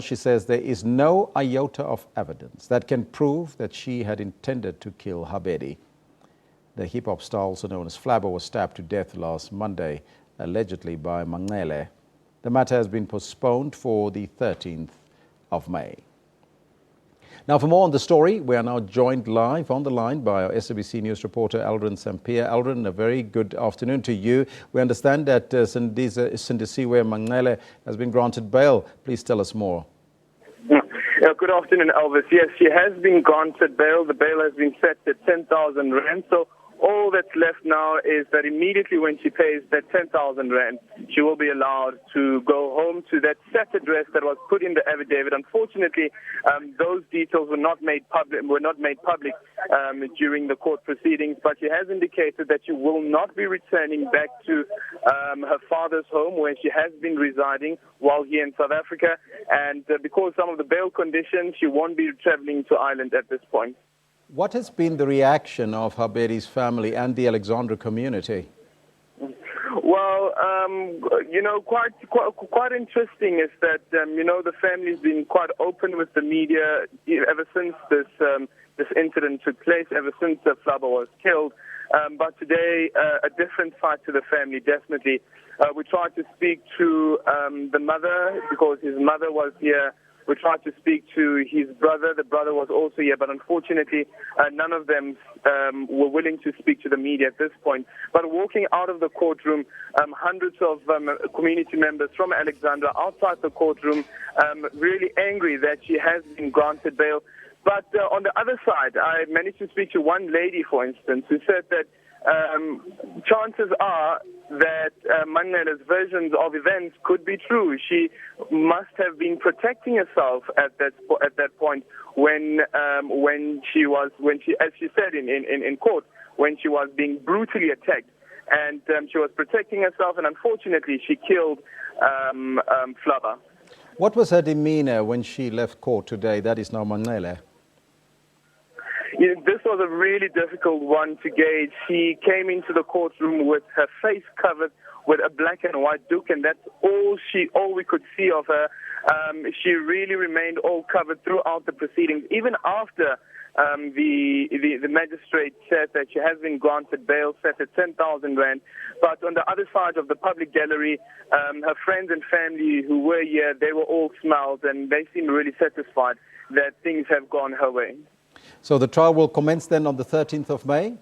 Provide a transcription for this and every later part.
She says there is no iota of evidence that can prove that she had intended to kill Habedi. The hip-hop star, also known as Flabba, was stabbed to death last Monday, allegedly by Manqele. The matter has been postponed for the 13th of May. Now, for more on the story, we are now joined live on the line by our SABC News reporter, Alexandra Magistrate. Alexandra, a very good afternoon to you. We understand that Sindisiwe Manqele has been granted bail. Please tell us more. Good afternoon, Elvis. Yes, she has been granted bail. The bail has been set at 10,000 rand. So all that's left now is that immediately when she pays that 10,000 rand, she will be allowed to go home to that set address that was put in the affidavit. Unfortunately, those details were not made public during the court proceedings, but she has indicated that she will not be returning back to her father's home where she has been residing while here in South Africa, and because some of the bail conditions, she won't be traveling to Ireland at this point. What has been the reaction of Habedi's family and the Alexandra community? Well, quite interesting is that, the family's been quite open with the media ever since this incident took place, ever since Flabba was killed. But today, a different side to the family, definitely. We tried to speak to the mother because his mother was here. We tried to speak to his brother. The brother was also here, but unfortunately, none of them were willing to speak to the media at this point. But walking out of the courtroom, hundreds of community members from Alexandra outside the courtroom, really angry that she has been granted bail. But on the other side, I managed to speak to one lady, for instance, who said that chances are that Manqele's versions of events could be true. She must have been protecting herself at that point when she, as she said in court, when she was being brutally attacked, and she was protecting herself, and unfortunately she killed Flabba. What was her demeanor when she left court today? That is now Manqele. This was a really difficult one to gauge. She came into the courtroom with her face covered with a black and white duke, and that's all we could see of her. She really remained all covered throughout the proceedings, even after the magistrate said that she has been granted bail set at 10,000 rand. But on the other side of the public gallery, her friends and family who were here, they were all smiled, and they seemed really satisfied that things have gone her way. So the trial will commence then on the 13th of May?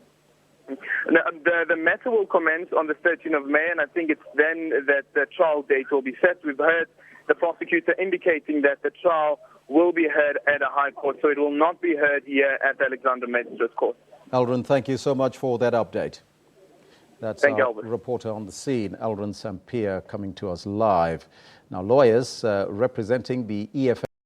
The matter will commence on the 13th of May, and I think it's then that the trial date will be set. We've heard the prosecutor indicating that the trial will be heard at a high court, so it will not be heard here at the Alexandra Magistrate Court. Alexandra, thank you so much for that update. That's our reporter on the scene, Alexandra Magistrate, coming to us live. Now, lawyers representing the EFF